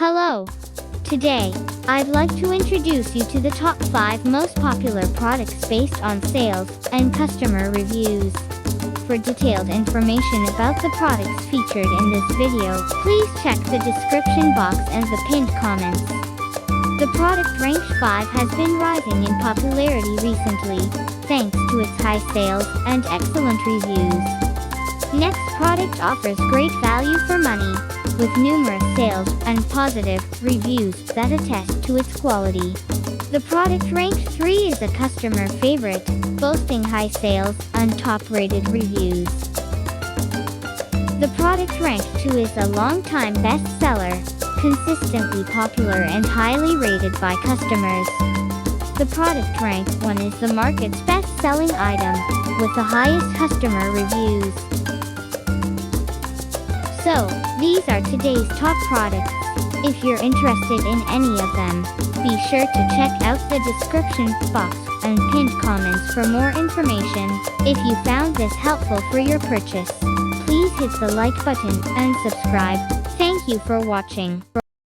Hello! Today, I'd like to introduce you to the top 5 most popular products based on sales and customer reviews. For detailed information about the products featured in this video, please check the description box and the pinned comments. The product ranked 5 has been rising in popularity recently, thanks to its high sales and excellent reviews. Next product offers great value for money, with numerous sales and positive reviews that attest to its quality. The product ranked 3 is a customer favorite, boasting high sales and top-rated reviews. The product ranked 2 is a long-time bestseller, consistently popular and highly rated by customers. The product ranked 1 is the market's best-selling item, with the highest customer reviews. So, these are today's top products. If you're interested in any of them, be sure to check out the description box and pinned comments for more information. If you found this helpful for your purchase, please hit the like button and subscribe. Thank you for watching.